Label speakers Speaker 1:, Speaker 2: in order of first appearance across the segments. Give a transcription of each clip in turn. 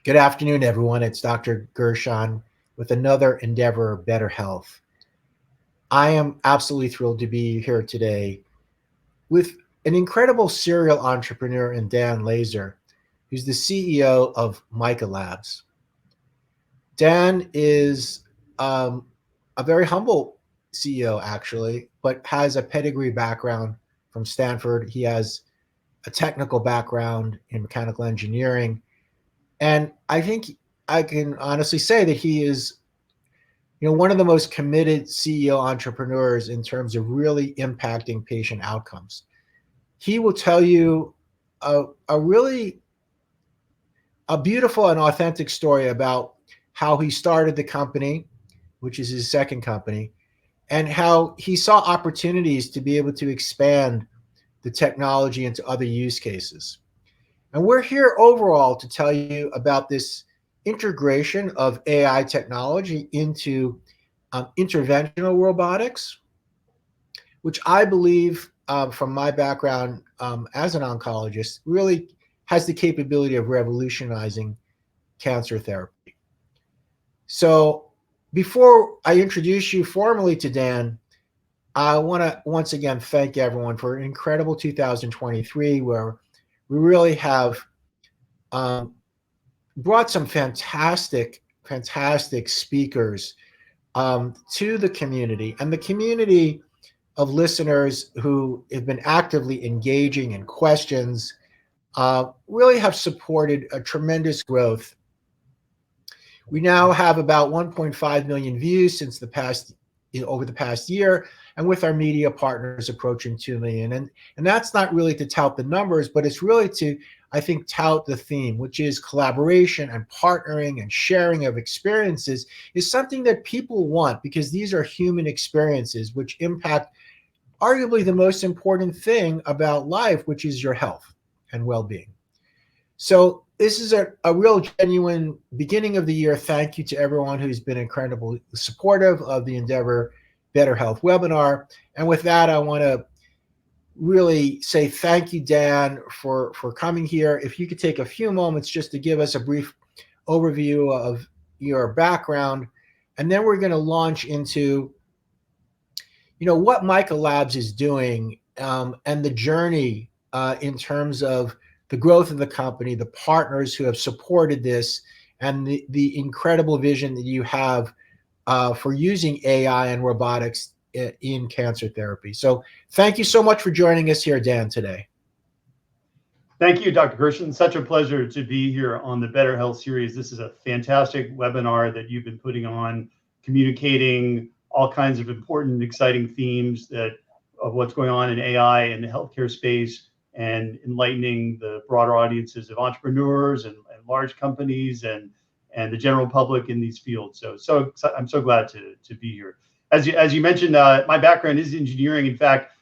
Speaker 1: Good afternoon, everyone. It's Dr. Gershon with another endeavor, BetterHealth. I am absolutely thrilled to be here today with an incredible serial entrepreneur in Dan Laser, who's the CEO of Myka Labs. Dan is um, a very humble CEO, actually, but has a pedigree background from Stanford. He has a technical background in mechanical engineering. And I think I can honestly say that he is one of the most committed CEO entrepreneurs in terms of really impacting patient outcomes. He will tell you a really a beautiful and authentic story about how he started the company, which is his second company, and how he saw opportunities to be able to expand the technology into other use cases. And we're here overall to tell you about this integration of AI technology into interventional robotics, which I believe, from my background as an oncologist, really has the capability of revolutionizing cancer therapy. So, before I introduce you formally to Dan, I want to once again thank everyone for an incredible 2023, where we really have um, brought some fantastic speakers to the community, and the community of listeners who have been actively engaging in questions really have supported a tremendous growth. We now have about 1.5 million views since the past over the past year, and with our media partners approaching 2 million. And that's not really to tout the numbers, but it's really to, I think, tout the theme, which is collaboration and partnering and sharing of experiences is something that people want, because these are human experiences which impact arguably the most important thing about life, which is your health and well-being. So this is a real genuine beginning of the year. Thank you to everyone who's been incredibly supportive of the Endeavor Better Health webinar. And with that, I want to really say thank you, Dan, for coming here. If you could take a few moments just to give us a brief overview of your background, and then we're going to launch into what Myka Labs is doing, and the journey in terms of the growth of the company, the partners who have supported this, and the incredible vision that you have for using AI and robotics in cancer therapy. So thank you so much for joining us here, Dan, today.
Speaker 2: Thank you, Dr. Gershon. Such a pleasure to be here on the Better Health series. This is a fantastic webinar that you've been putting on, communicating all kinds of important, exciting themes of what's going on in AI in the healthcare space, and enlightening the broader audiences of entrepreneurs and large companies and the general public in these fields. So I'm so glad to be here. As you mentioned, my background is engineering. In fact,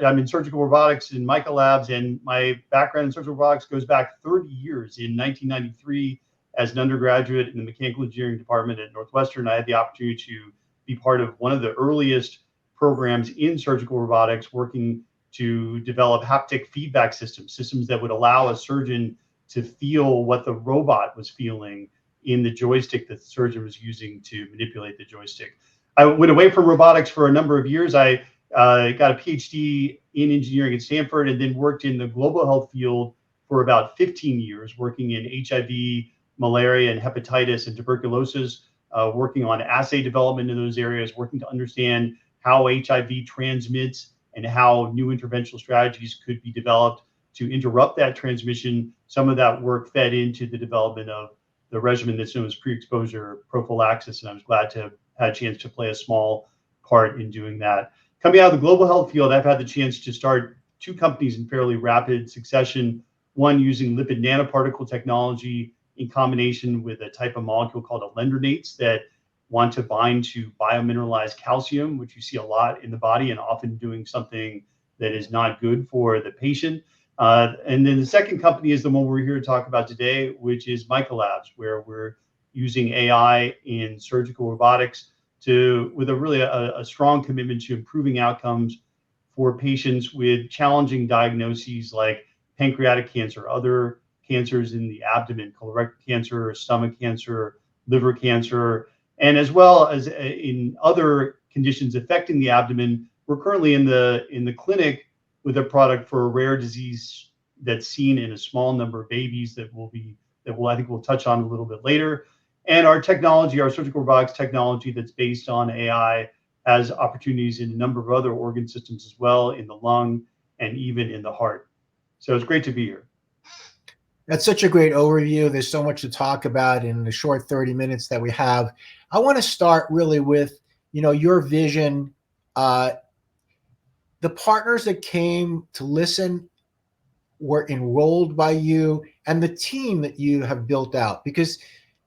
Speaker 2: I'm in surgical robotics in Myka Labs, and my background in surgical robotics goes back 30 years. In 1993, as an undergraduate in the mechanical engineering department at Northwestern, I had the opportunity to be part of one of the earliest programs in surgical robotics, working to develop haptic feedback systems that would allow a surgeon to feel what the robot was feeling in the joystick that the surgeon was using to manipulate the joystick. I went away from robotics for a number of years. I got a PhD in engineering at Stanford, and then worked in the global health field for about 15 years, working in HIV, malaria, and hepatitis and tuberculosis, working on assay development in those areas, working to understand how HIV transmits and how new interventional strategies could be developed to interrupt that transmission. Some of that work fed into the development of the regimen that's known as pre-exposure prophylaxis, and I was glad to have had a chance to play a small part in doing that. Coming out of the global health field, I've had the chance to start two companies in fairly rapid succession, one using lipid nanoparticle technology in combination with a type of molecule called alendronates that want to bind to biomineralized calcium, which you see a lot in the body and often doing something that is not good for the patient. And then the second company is the one we're here to talk about today, which is Myka Labs, where we're using AI in surgical robotics with a strong commitment to improving outcomes for patients with challenging diagnoses like pancreatic cancer, other cancers in the abdomen, colorectal cancer, stomach cancer, liver cancer, and as well as in other conditions affecting the abdomen. We're currently in the clinic with a product for a rare disease that's seen in a small number of babies that I think we'll touch on a little bit later. And our technology, our surgical robotics technology that's based on AI, has opportunities in a number of other organ systems as well, in the lung and even in the heart. So it's great to be here.
Speaker 1: That's such a great overview. There's so much to talk about in the short 30 minutes that we have. I want to start really with, your vision, uh, the partners that came to listen were enrolled by you, and the team that you have built out. Because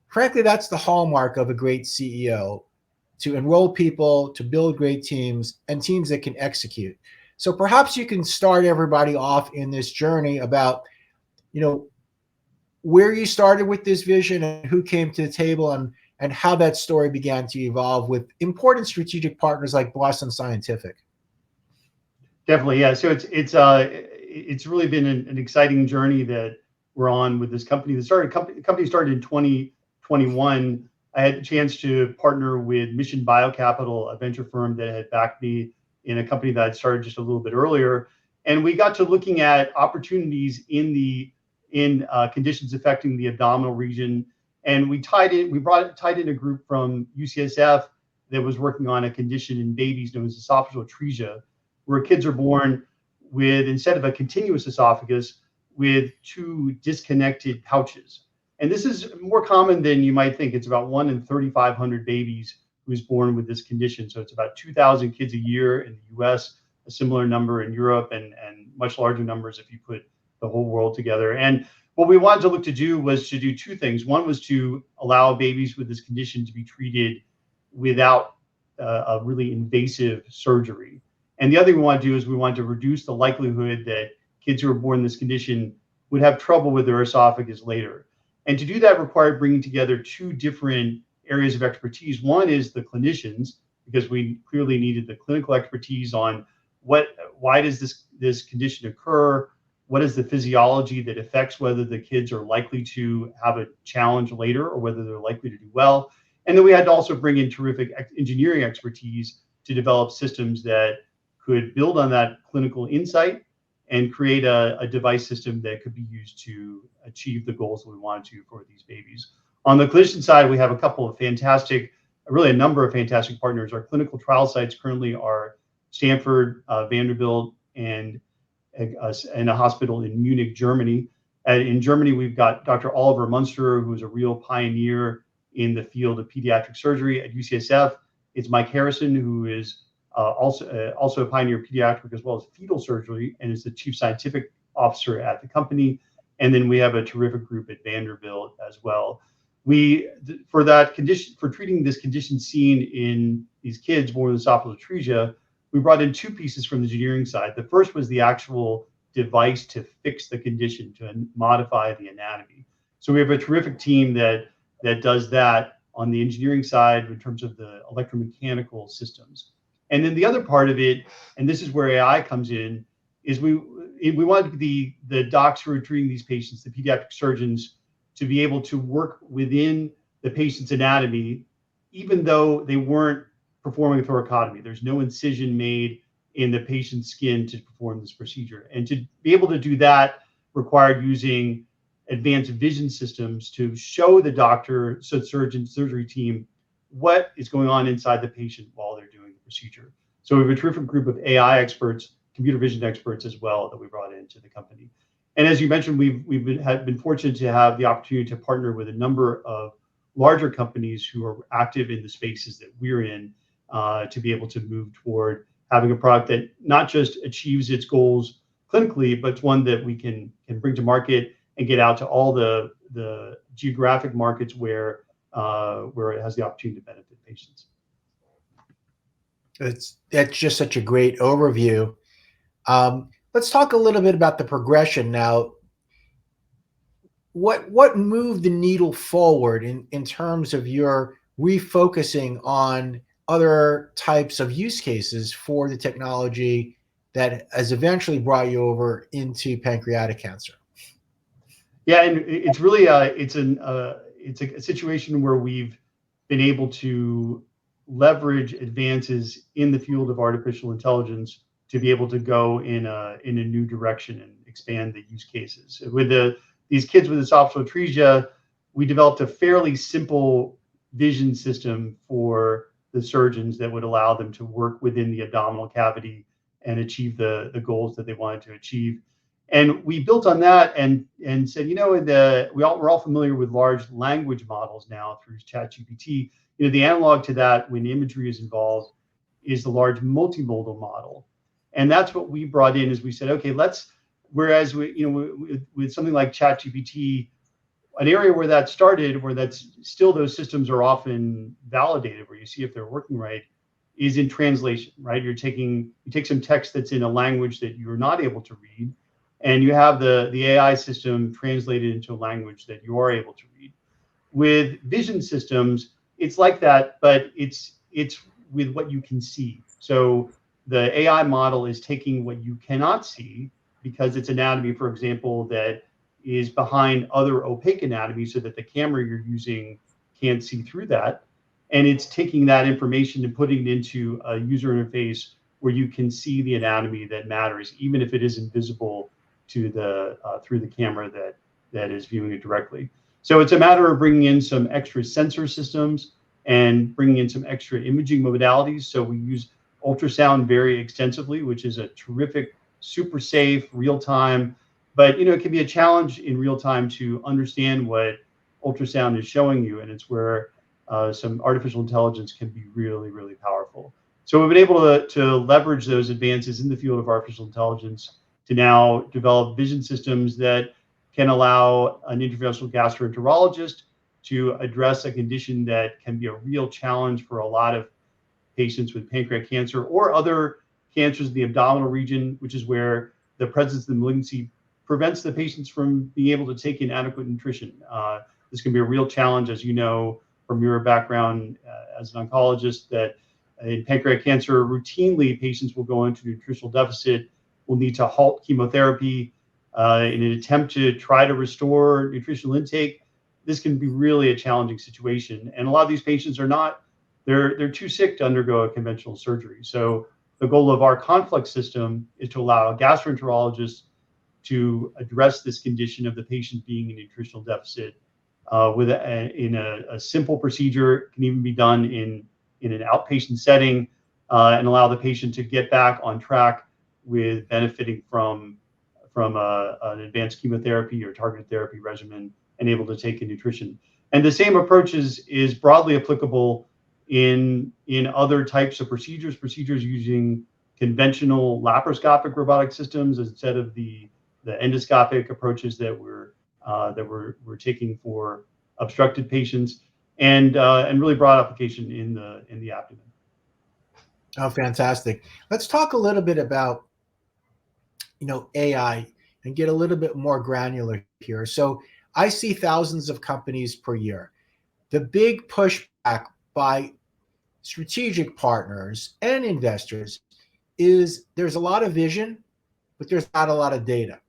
Speaker 1: frankly, that's the hallmark of a great CEO, to enroll people, to build great teams, and teams that can execute. So perhaps you can start everybody off in this journey about, you know, where you started with this vision and who came to the table, and how that story began to evolve with important strategic partners like Boston Scientific.
Speaker 2: Definitely, yeah. So it's really been an exciting journey that we're on with this company. The company started in 2021. I had the chance to partner with Mission Biocapital, a venture firm that had backed me in a company that I'd started just a little bit earlier, and we got to looking at opportunities in conditions affecting the abdominal region, and tied in a group from UCSF that was working on a condition in babies known as esophageal atresia, where kids are born with, instead of a continuous esophagus, with two disconnected pouches. And this is more common than you might think. It's about 1 in 3,500 babies who's born with this condition. So it's about 2,000 kids a year in the US, a similar number in Europe, and much larger numbers if you put the whole world together. And what we wanted to look to do was to do two things. One was to allow babies with this condition to be treated without a really invasive surgery. And the other thing we want to do is we want to reduce the likelihood that kids who are born in this condition would have trouble with their esophagus later. And to do that required bringing together two different areas of expertise. One is the clinicians, because we clearly needed the clinical expertise on why does this condition occur? What is the physiology that affects whether the kids are likely to have a challenge later or whether they're likely to do well? And then we had to also bring in terrific engineering expertise to develop systems that could build on that clinical insight and create a device system that could be used to achieve the goals that we wanted to for these babies. On the clinician side, we have a number of fantastic partners. Our clinical trial sites currently are Stanford, Vanderbilt, and a hospital in Munich, Germany. And in Germany, we've got Dr. Oliver Munster, who's a real pioneer in the field of pediatric surgery. At UCSF, it's Mike Harrison, who is also a pioneer of pediatric as well as fetal surgery, and is the chief scientific officer at the company. And then we have a terrific group at Vanderbilt as well. For treating this condition seen in these kids born with esophageal atresia, we brought in two pieces from the engineering side. The first was the actual device to fix the condition, to modify the anatomy. So we have a terrific team that does that on the engineering side in terms of the electromechanical systems. And then the other part of it, and this is where AI comes in, is we wanted the docs who are treating these patients, the pediatric surgeons, to be able to work within the patient's anatomy, even though they weren't performing a thoracotomy. There's no incision made in the patient's skin to perform this procedure. And to be able to do that required using advanced vision systems to show the doctor, so surgeon, surgery team, what is going on inside the patient while they're doing the procedure. So we have a terrific group of AI experts, computer vision experts as well, that we brought into the company. And as you mentioned, we've been fortunate to have the opportunity to partner with a number of larger companies who are active in the spaces that we're in, to be able to move toward having a product that not just achieves its goals clinically, but it's one that we can bring to market and get out to all the geographic markets where it has the opportunity to benefit patients.
Speaker 1: That's just such a great overview. Let's talk a little bit about the progression now. What moved the needle forward in terms of your refocusing on other types of use cases for the technology that has eventually brought you over into pancreatic cancer?
Speaker 2: Yeah, and it's really it's a situation where we've been able to leverage advances in the field of artificial intelligence to be able to go in a new direction and expand the use cases. With these kids with esophageal atresia, we developed a fairly simple vision system for the surgeons that would allow them to work within the abdominal cavity and achieve the goals that they wanted to achieve. And we built on that and said, we're all familiar with large language models now through ChatGPT. The analog to that when imagery is involved is the large multimodal model. And that's what we brought in is we said, okay, whereas with something like ChatGPT, an area where that started, where that's still those systems are often validated, where you see if they're working right, is in translation, right? You take some text that's in a language that you're not able to read, and you have the AI system translated into a language that you are able to read. With vision systems, it's like that, but it's with what you can see. So the AI model is taking what you cannot see because it's anatomy, for example, that is behind other opaque anatomy so that the camera you're using can't see through that. And it's taking that information and putting it into a user interface where you can see the anatomy that matters, even if it isn't visible to the through the camera that is viewing it directly. So it's a matter of bringing in some extra sensor systems and bringing in some extra imaging modalities. So we use ultrasound very extensively, which is a terrific, super safe, real time. But it can be a challenge in real time to understand what ultrasound is showing you, and it's where some artificial intelligence can be really, really powerful. So we've been able to leverage those advances in the field of artificial intelligence to now develop vision systems that can allow an interventional gastroenterologist to address a condition that can be a real challenge for a lot of patients with pancreatic cancer or other cancers in the abdominal region, which is where the presence of the malignancy prevents the patients from being able to take in adequate nutrition. This can be a real challenge, as you know from your background as an oncologist, that in pancreatic cancer, routinely patients will go into nutritional deficit, will need to halt chemotherapy in an attempt to try to restore nutritional intake. This can be really a challenging situation. And a lot of these patients are not, they're too sick to undergo a conventional surgery. So the goal of our conflict system is to allow gastroenterologists to address this condition of the patient being in nutritional deficit in a simple procedure. It can even be done in an outpatient setting and allow the patient to get back on track with benefiting from an advanced chemotherapy or targeted therapy regimen and able to take in nutrition. And the same approach is broadly applicable in other types of procedures using conventional laparoscopic robotic systems instead of the endoscopic approaches that we're taking for obstructed patients, and really broad application in the abdomen.
Speaker 1: Oh, fantastic. Let's talk a little bit about AI and get a little bit more granular here. So I see thousands of companies per year. The big pushback by strategic partners and investors is there's a lot of vision, but there's not a lot of data.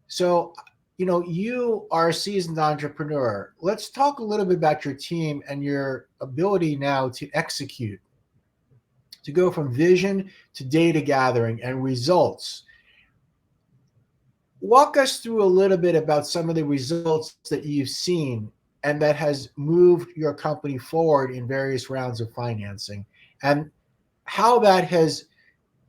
Speaker 1: So, you are a seasoned entrepreneur. Let's talk a little bit about your team and your ability now to execute, to go from vision to data gathering and results. Walk us through a little bit about some of the results that you've seen and that has moved your company forward in various rounds of financing, and how that has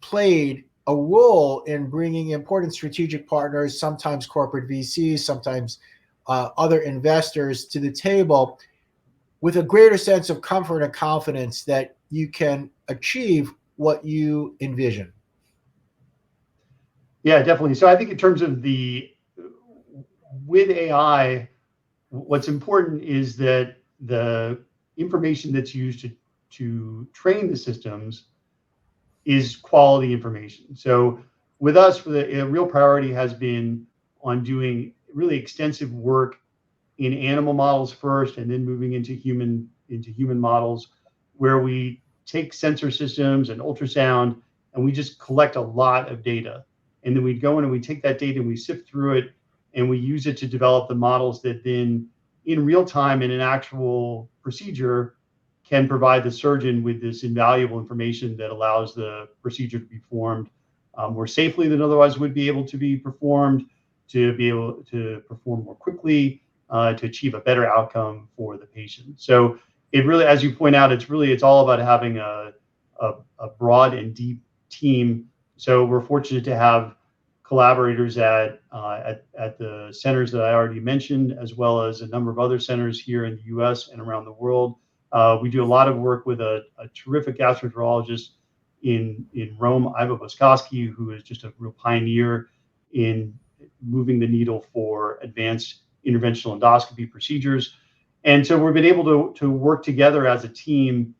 Speaker 1: played a role in bringing important strategic partners, sometimes corporate VCs, sometimes other investors to the table with a greater sense of comfort and confidence that you can achieve what you envision.
Speaker 2: Yeah, definitely. So I think in terms of with AI, what's important is that the information that's used to train the systems is quality information. So with us, a real priority has been on doing really extensive work in animal models first, and then moving into human models, where we take sensor systems and ultrasound, and we just collect a lot of data, and then we go in and we take that data and we sift through it, and we use it to develop the models that then in real time in an actual procedure can provide the surgeon with this invaluable information that allows the procedure to be performed more safely than otherwise would be able to be performed, to be able to perform more quickly, to achieve a better outcome for the patient. So it really, as you point out, it's all about having a broad and deep team. So we're fortunate to have collaborators at the centers that I already mentioned, as well as a number of other centers here in the U.S. and around the world. We do a lot of work with a terrific gastroenterologist in Rome, Ivo Boskoski, who is just a real pioneer in moving the needle for advanced interventional endoscopy procedures. And so we've been able to work together as a team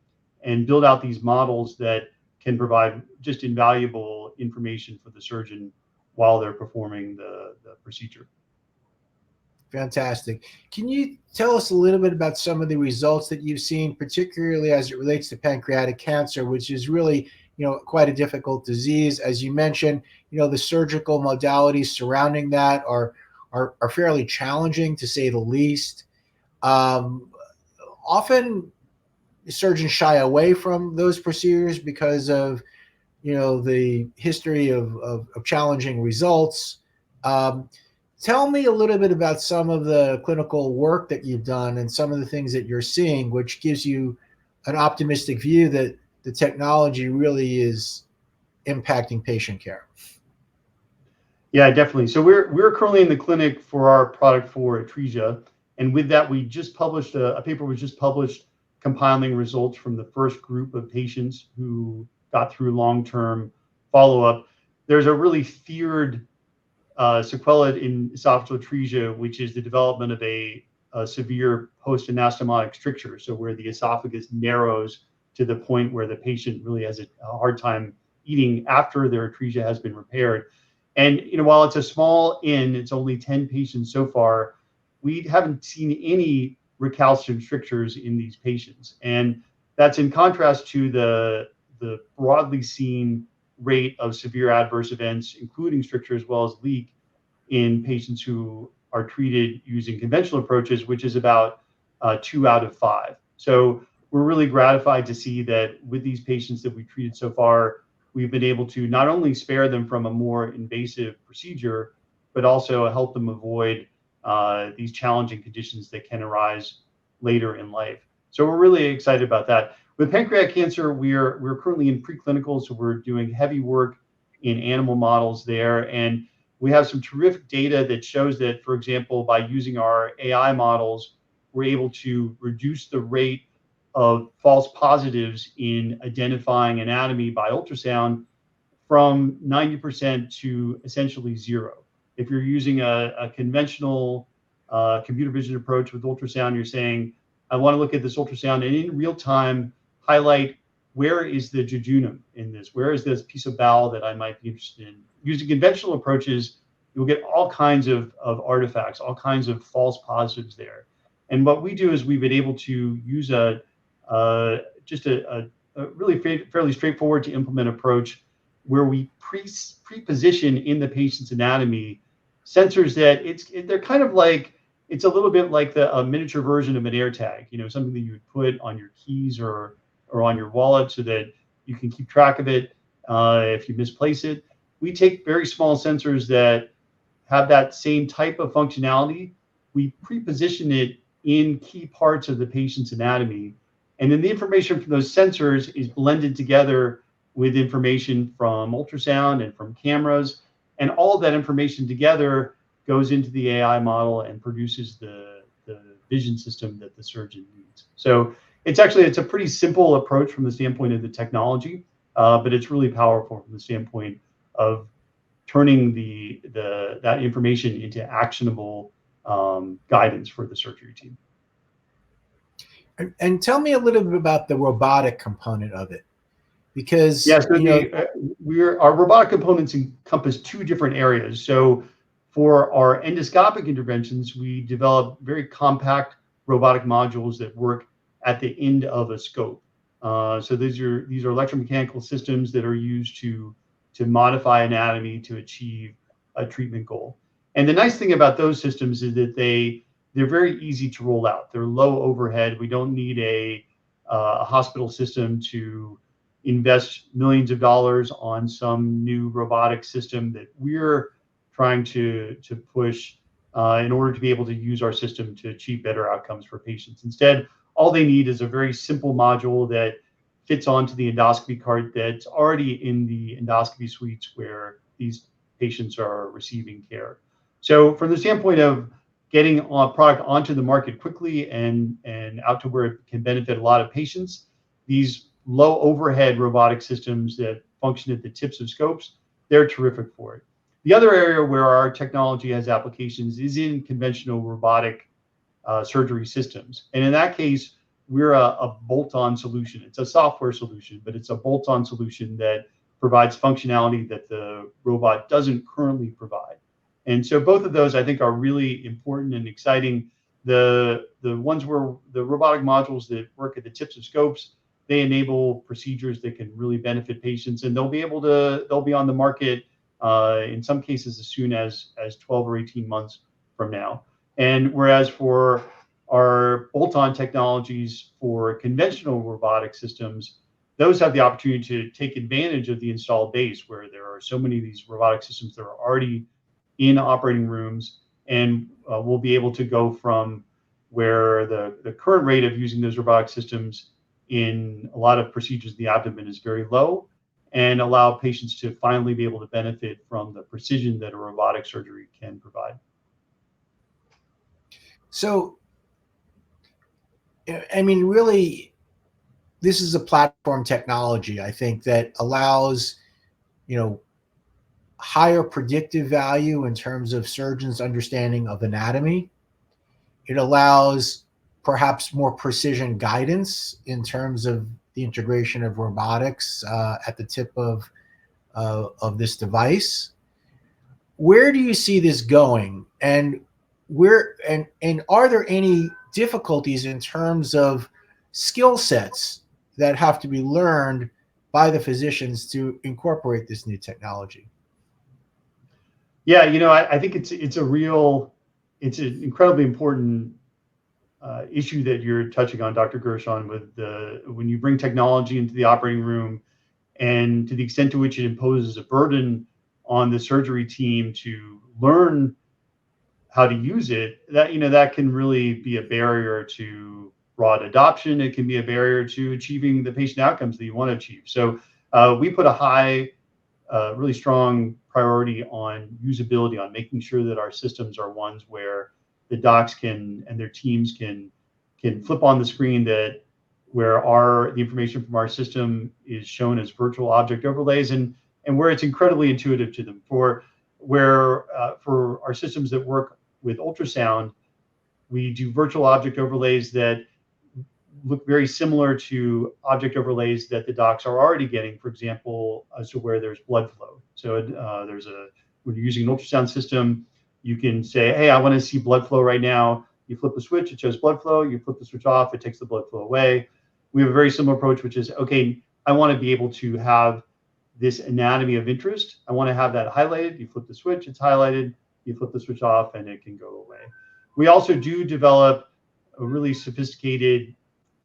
Speaker 2: and build out these models that can provide just invaluable information for the surgeon while they're performing the procedure.
Speaker 1: Fantastic. Can you tell us a little bit about some of the results that you've seen, particularly as it relates to pancreatic cancer, which is really, quite a difficult disease? As you mentioned, the surgical modalities surrounding that are fairly challenging, to say the least. Often surgeons shy away from those procedures because of the history of challenging results. Um, Tell me a little bit about some of the clinical work that you've done and some of the things that you're seeing, which gives you an optimistic view that the technology really is impacting patient care.
Speaker 2: Yeah, definitely. So we're currently in the clinic for our product for atresia, and with that, we just published a paper was just published compiling results from the first group of patients who got through long-term follow-up. There's a really feared sequela in esophageal atresia, which is the development of a severe post-anastomotic stricture, so where the esophagus narrows to the point where the patient really has a hard time eating after their atresia has been repaired. And while it's a small N, it's only 10 patients so far, we haven't seen any recalcitrant strictures in these patients. And that's in contrast to the broadly seen rate of severe adverse events, including stricture as well as leak, in patients who are treated using conventional approaches, which is about 2 out of 5. So we're really gratified to see that with these patients that we've treated so far, we've been able to not only spare them from a more invasive procedure, but also help them avoid these challenging conditions that can arise later in life. So we're really excited about that. With pancreatic cancer, we're currently in preclinical, so we're doing heavy work in animal models there, and we have some terrific data that shows that, for example, by using our AI models, we're able to reduce the rate of false positives in identifying anatomy by ultrasound from 90% to essentially zero. If you're using a conventional computer vision approach with ultrasound, you're saying, I want to look at this ultrasound and in real time highlight where is the jejunum in this? Where is this piece of bowel that I might be interested in? Using conventional approaches, you'll get all kinds of artifacts, all kinds of false positives there. And what we do is we've been able to use just a really fairly straightforward to implement approach where we pre-position in the patient's anatomy sensors that they're kind of like, it's a little bit like a miniature version of an AirTag, something that you would put on your keys or on your wallet so that you can keep track of it if you misplace it. We take very small sensors that have that same type of functionality. We pre-position it in key parts of the patient's anatomy. And then the information from those sensors is blended together with information from ultrasound and from cameras. And all of that information together goes into the AI model and produces the vision system that the surgeon needs. So it's a pretty simple approach from the standpoint of the technology, but it's really powerful from the standpoint of turning that information into actionable guidance for the surgery team.
Speaker 1: And tell me a little bit about the robotic component of it, because
Speaker 2: Yeah, so our robotic components encompass two different areas. So for our endoscopic interventions, we develop very compact robotic modules that work at the end of a scope. So these are electromechanical systems that are used to modify anatomy to achieve a treatment goal. And the nice thing about those systems is that they're very easy to roll out. They're low overhead. We don't need a hospital system to invest millions of dollars on some new robotic system that we're trying to push in order to be able to use our system to achieve better outcomes for patients. Instead, all they need is a very simple module that fits onto the endoscopy cart that's already in the endoscopy suites where these patients are receiving care. So from the standpoint of getting a product onto the market quickly and out to where it can benefit a lot of patients, these low overhead robotic systems that function at the tips of scopes, they're terrific for it. The other area where our technology has applications is in conventional robotic surgery systems. And in that case, we're a bolt-on solution. It's a software solution, but it's a bolt-on solution that provides functionality that the robot doesn't currently provide. And so both of those, I think, are really important and exciting. The ones where the robotic modules that work at the tips of scopes, they enable procedures that can really benefit patients, and they'll be on the market in some cases as soon as 12 or 18 months from now. And whereas for our bolt-on technologies for conventional robotic systems, those have the opportunity to take advantage of the installed base where there are so many of these robotic systems that are already in operating rooms, and we'll be able to go from where the current rate of using those robotic systems in a lot of procedures in the abdomen is very low, and allow patients to finally be able to benefit from the precision that a robotic surgery can provide.
Speaker 1: So, I mean, really, this is a platform technology, I think, that allows, you know, higher predictive value in terms of surgeons' understanding of anatomy. It allows perhaps more precision guidance in terms of the integration of robotics at the tip of this device. Where do you see this going, and are there any difficulties in terms of skill sets that have to be learned by the physicians to incorporate this new technology?
Speaker 2: Yeah, I think it's an incredibly important issue that you're touching on, Dr. Gershon, with when you bring technology into the operating room, and to the extent to which it imposes a burden on the surgery team to learn how to use it, that can really be a barrier to broad adoption. It can be a barrier to achieving the patient outcomes that you want to achieve. So we put a high, really strong priority on usability, on making sure that our systems are ones where the docs can and their teams can flip on the screen where the information from our system is shown as virtual object overlays, and where it's incredibly intuitive to them. For our systems that work with ultrasound, we do virtual object overlays that look very similar to object overlays that the docs are already getting, for example, as to where there's blood flow. So when you're using an ultrasound system, you can say, hey, I want to see blood flow right now. You flip the switch, it shows blood flow. You flip the switch off, it takes the blood flow away. We have a very similar approach, which is, okay, I want to be able to have this anatomy of interest. I want to have that highlighted. You flip the switch, it's highlighted. You flip the switch off, and it can go away. We also do develop a really sophisticated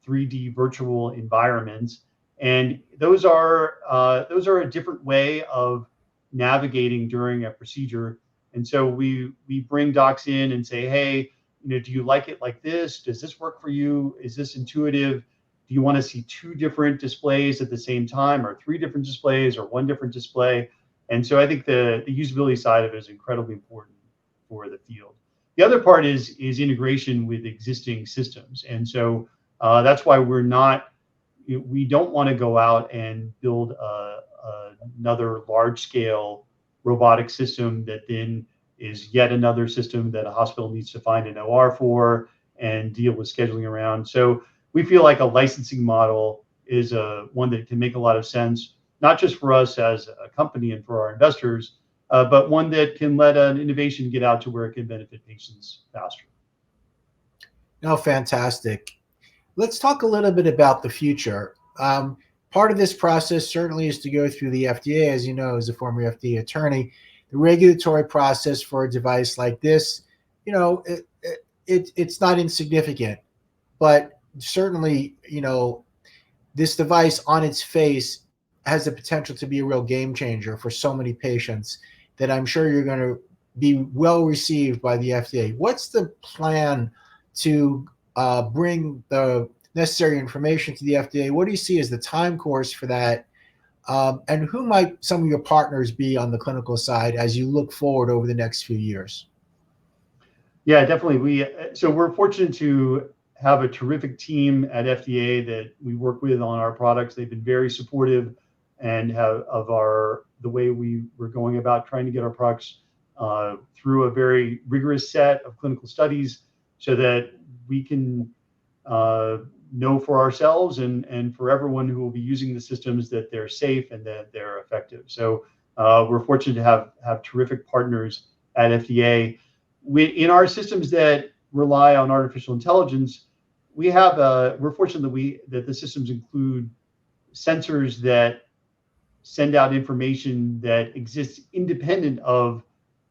Speaker 2: 3D virtual environments, and those are a different way of navigating during a procedure. And so we bring docs in and say, hey, do you like it like this? Does this work for you? Is this intuitive? Do you want to see two different displays at the same time, or three different displays, or one different display? And so I think the usability side of it is incredibly important for the field. The other part is integration with existing systems. And so that's why we don't want to go out and build another large scale robotic system that then is yet another system that a hospital needs to find an OR for and deal with scheduling around. So we feel like a licensing model is one that can make a lot of sense, not just for us as a company and for our investors, but one that can let an innovation get out to where it can benefit patients faster.
Speaker 1: No, fantastic. Let's talk a little bit about the future. Part of this process certainly is to go through the FDA, as you know, as a former FDA attorney. the regulatory process for a device like this, you know, it's not insignificant, but certainly, you know, this device on its face has the potential to be a real game changer for so many patients that I'm sure you're going to be well received by the FDA. What's the plan to bring the necessary information to the FDA? What do you see as the time course for that? And who might some of your partners be on the clinical side as you look forward over the next few years?
Speaker 2: Yeah, definitely. So we're fortunate to have a terrific team at FDA that we work with on our products. They've been very supportive and have of our the way we were going about trying to get our products through a very rigorous set of clinical studies, so that we can know for ourselves and for everyone who will be using the systems that they're safe and that they're effective. So we're fortunate to have terrific partners at FDA. In our systems that rely on artificial intelligence, we're fortunate that the systems include sensors that send out information that exists independent of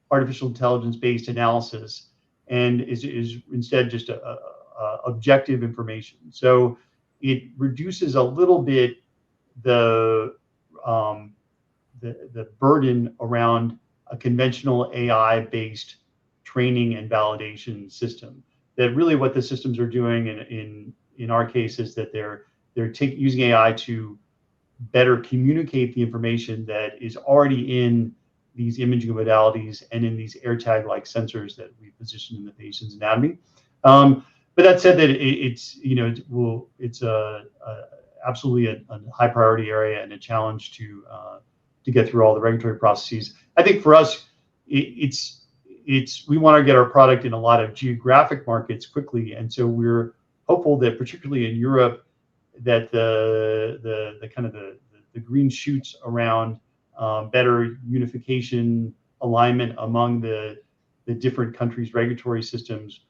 Speaker 2: artificial intelligence based analysis, and is instead just a objective information. So it reduces a little bit the um, the burden around a conventional AI based training and validation system. That really what the systems are doing in our case is that they're using AI to better communicate the information that is already in these imaging modalities and in these AirTag-like sensors that we position in the patient's anatomy. But that said, that it's it's absolutely a high priority area and a challenge to get through all the regulatory processes. I think for us, it's we want to get our product in a lot of geographic markets quickly, and so we're hopeful that particularly in Europe, that the kind of the green shoots around better unification alignment among the different countries' regulatory systems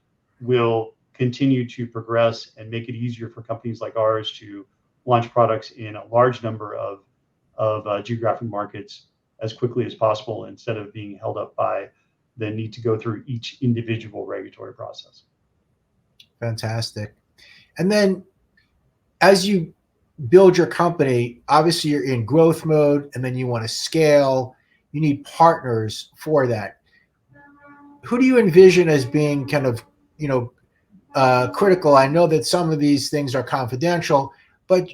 Speaker 2: will continue to progress and make it easier for companies like ours to launch products in a large number of geographic markets as quickly as possible, instead of being held up by the need to go through each individual regulatory process.
Speaker 1: Fantastic. And then as you build your company, obviously you're in growth mode and then you want to scale. You need partners for that. Who do you envision as being kind of, you know, critical? I know that some of these things are confidential, but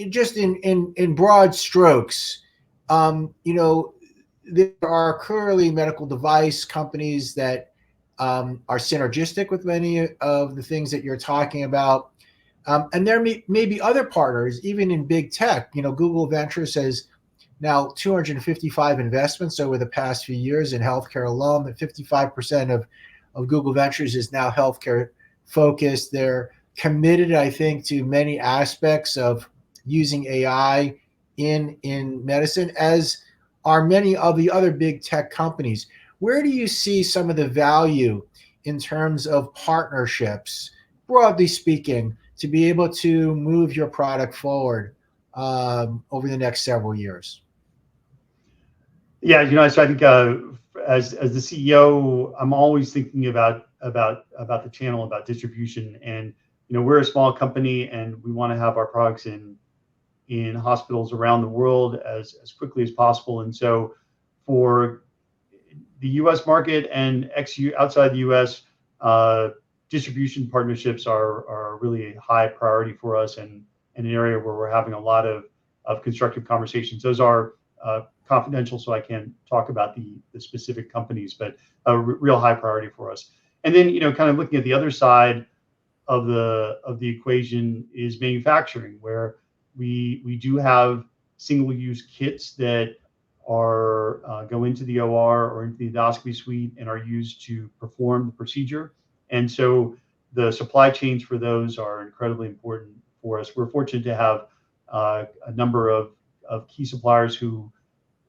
Speaker 1: just in broad strokes, you know, there are clearly medical device companies that are synergistic with many of the things that you're talking about. And there may be other partners, even in big tech. You know, Google Ventures has now 255 investments over the past few years in healthcare alone. That 55% of Google Ventures is now healthcare focused. They're committed, I think, to many aspects of using AI in medicine, as are many of the other big tech companies. Where do you see some of the value in terms of partnerships, broadly speaking, to be able to move your product forward over the next several years?
Speaker 2: Yeah, so I think as the CEO, I'm always thinking about the channel, about distribution, and we're a small company, and we want to have our products in hospitals around the world as quickly as possible. And so for the U.S. market and outside the U.S., distribution partnerships are really a high priority for us, and an area where we're having a lot of constructive conversations. Those are confidential, so I can't talk about the specific companies, but a real high priority for us. And then, kind of looking at the other side of the equation is manufacturing, where we do have single-use kits that are go into the OR or into the endoscopy suite and are used to perform the procedure. And so the supply chains for those are incredibly important for us. We're fortunate to have a number of key suppliers who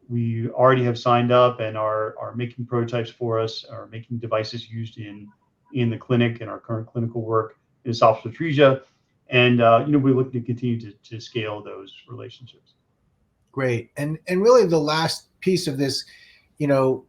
Speaker 2: we already have signed up and are making prototypes for us, are making devices used in the clinic in our current clinical work in esophageal atresia. And we look to continue to scale those relationships.
Speaker 1: Great. And really the last piece of this, you know,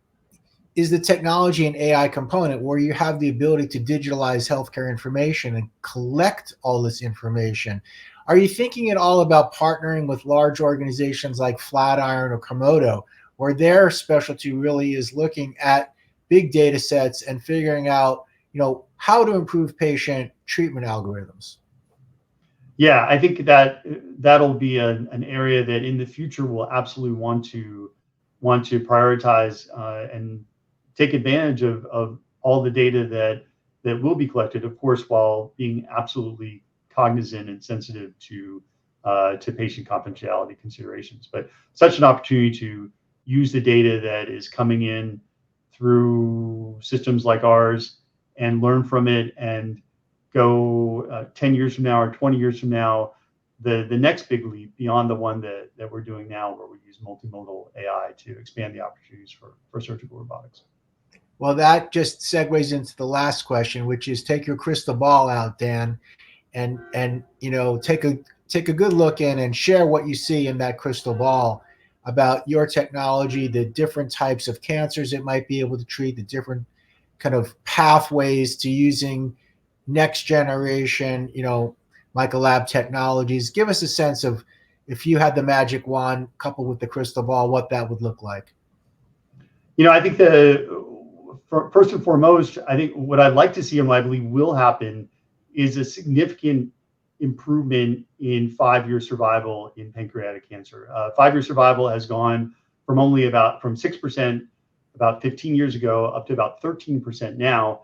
Speaker 1: is the technology and AI component where you have the ability to digitalize healthcare information and collect all this information. Are you thinking at all about partnering with large organizations like Flatiron or Komodo, where their specialty really is looking at big data sets and figuring out, how to improve patient treatment algorithms?
Speaker 2: Yeah, I think that that'll be an area that in the future we'll absolutely want to prioritize and take advantage of all the data that will be collected, of course, while being absolutely cognizant and sensitive to patient confidentiality considerations. But such an opportunity to use the data that is coming in through systems like ours and learn from it and go 10 years from now or 20 years from now, the next big leap beyond the one that we're doing now, where we use multimodal AI to expand the opportunities for surgical robotics.
Speaker 1: Well, that just segues into the last question, which is take your crystal ball out, Dan, and take a good look in and share what you see in that crystal ball about your technology, the different types of cancers it might be able to treat, the different kind of pathways to using next generation, Myka Lab technologies. Give us a sense of, if you had the magic wand coupled with the crystal ball, what that would look like.
Speaker 2: I think first and foremost, I think what I'd like to see and what I believe will happen is a significant improvement in 5-year survival in pancreatic cancer. 5-year survival has gone from 6% about 15 years ago up to about 13% now.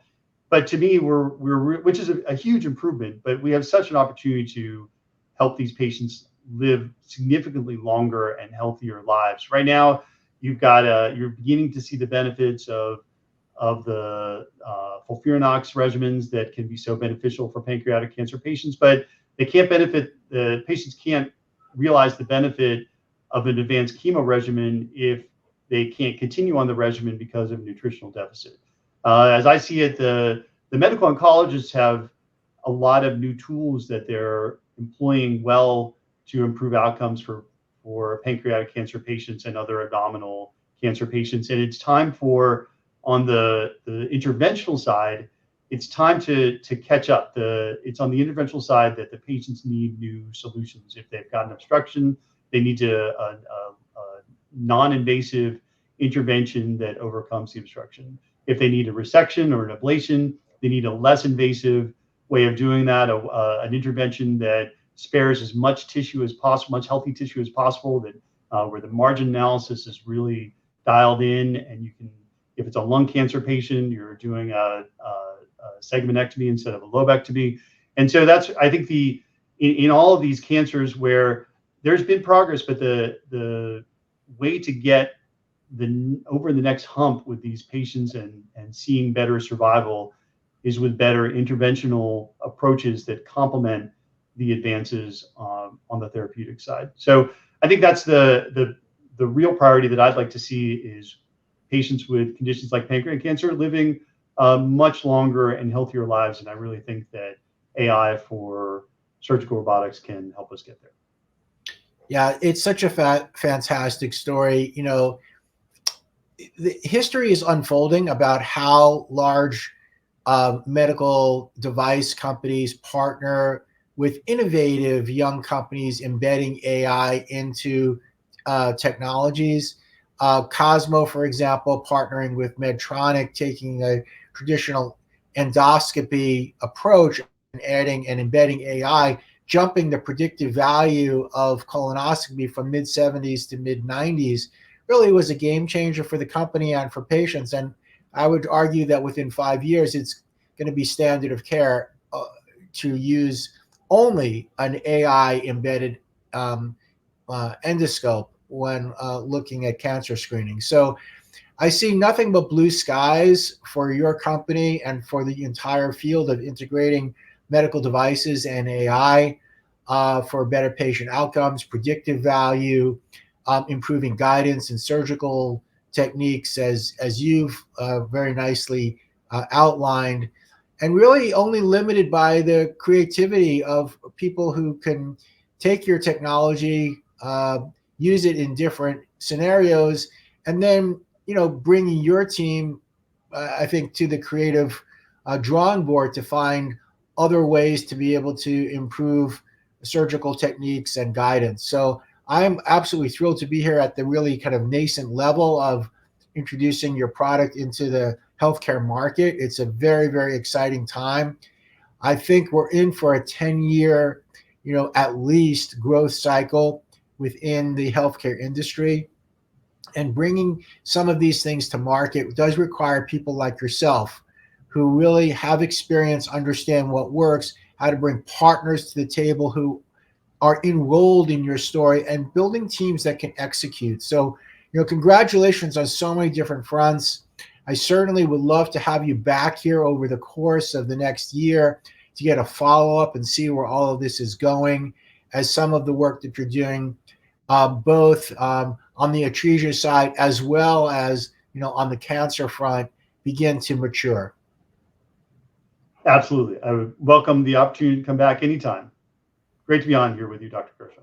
Speaker 2: But to me, which is a huge improvement, but we have such an opportunity to help these patients live significantly longer and healthier lives. Right now, you're beginning to see the benefits of the FOLFIRINOX regimens that can be so beneficial for pancreatic cancer patients, but the patients can't realize the benefit of an advanced chemo regimen if they can't continue on the regimen because of nutritional deficit. As I see it, the medical oncologists have a lot of new tools that they're employing well to improve outcomes for pancreatic cancer patients and other abdominal cancer patients. And it's time on the interventional side, it's time to catch up. It's on the interventional side that the patients need new solutions. If they've got an obstruction, they need a non-invasive intervention that overcomes the obstruction. If they need a resection or an ablation, they need a less invasive way of doing that, an intervention that spares as much tissue as possible, much healthy tissue as possible, where the margin analysis is really dialed in, and you can, if it's a lung cancer patient, you're doing a segmentectomy instead of a lobectomy. And so that's, I think, in all of these cancers where there's been progress, but the way to get over the next hump with these patients and seeing better survival is with better interventional approaches that complement the advances on the therapeutic side. So I think that's the real priority that I'd like to see is patients with conditions like pancreatic cancer living much longer and healthier lives. And I really think that AI for surgical robotics can help us get there.
Speaker 1: Yeah, it's such a fantastic story. The history is unfolding about how large medical device companies partner with innovative young companies embedding AI into technologies. Cosmo, for example, partnering with Medtronic, taking a traditional endoscopy approach and adding and embedding AI, jumping the predictive value of colonoscopy from mid-70s to mid-90s, really was a game changer for the company and for patients. And I would argue that within 5 years, it's going to be standard of care to use only an AI embedded endoscope when looking at cancer screening. So I see nothing but blue skies for your company and for the entire field of integrating medical devices and AI for better patient outcomes, predictive value, improving guidance and surgical techniques, as you've very nicely outlined, and really only limited by the creativity of people who can take your technology, use it in different scenarios, and then bringing your team, I think, to the creative drawing board to find other ways to be able to improve surgical techniques and guidance. So I'm absolutely thrilled to be here at the really kind of nascent level of introducing your product into the healthcare market. It's a very, very exciting time. I think we're in for a 10-year, at least growth cycle within the healthcare industry. And bringing some of these things to market does require people like yourself who really have experience, understand what works, how to bring partners to the table who are enrolled in your story, and building teams that can execute. So, congratulations on so many different fronts. I certainly would love to have you back here over the course of the next year to get a follow up and see where all of this is going, as some of the work that you're doing, both on the atresia side as well as on the cancer front, begin to mature.
Speaker 2: Absolutely. I would welcome the opportunity to come back anytime. Great to be on here with you, Dr. Gershon.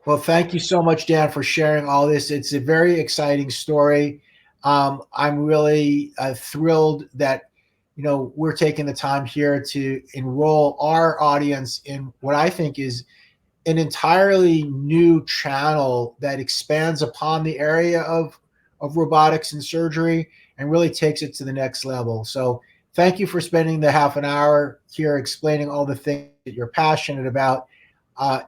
Speaker 1: Well, thank you so much, Dan, for sharing all this. It's a very exciting story. I'm really thrilled that we're taking the time here to enroll our audience in what I think is an entirely new channel that expands upon the area of robotics and surgery and really takes it to the next level. So thank you for spending the half an hour here explaining all the things that you're passionate about.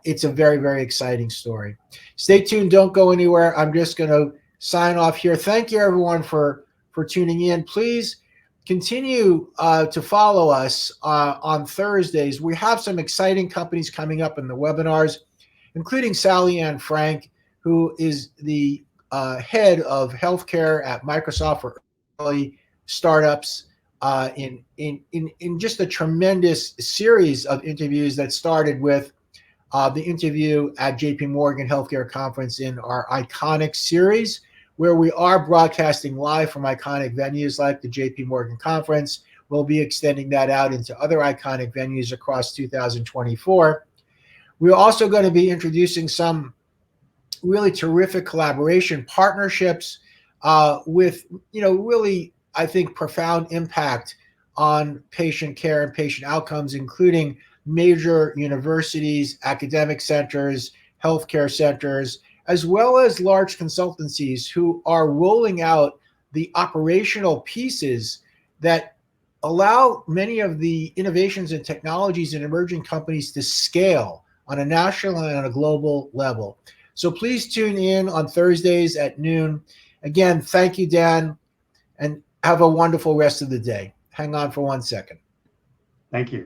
Speaker 1: It's a very, very exciting story. Stay tuned. Don't go anywhere. I'm just going to sign off here. Thank you, everyone, for tuning in. Please continue to follow us on Thursdays. We have some exciting companies coming up in the webinars, including Sally Ann Frank, who is the head of healthcare at Microsoft for early startups, in just a tremendous series of interviews that started with the interview at JP Morgan Healthcare Conference in our Iconic series, where we are broadcasting live from iconic venues like the JP Morgan Conference. We'll be extending that out into other iconic venues across 2024. We're also going to be introducing some really terrific collaboration partnerships with, really, I think, profound impact on patient care and patient outcomes, including major universities, academic centers, healthcare centers, as well as large consultancies who are rolling out the operational pieces that allow many of the innovations and technologies and emerging companies to scale on a national and on a global level. So please tune in on Thursdays at noon. Again, thank you, Dan, and have a wonderful rest of the day. Hang on for 1 second.
Speaker 2: Thank you.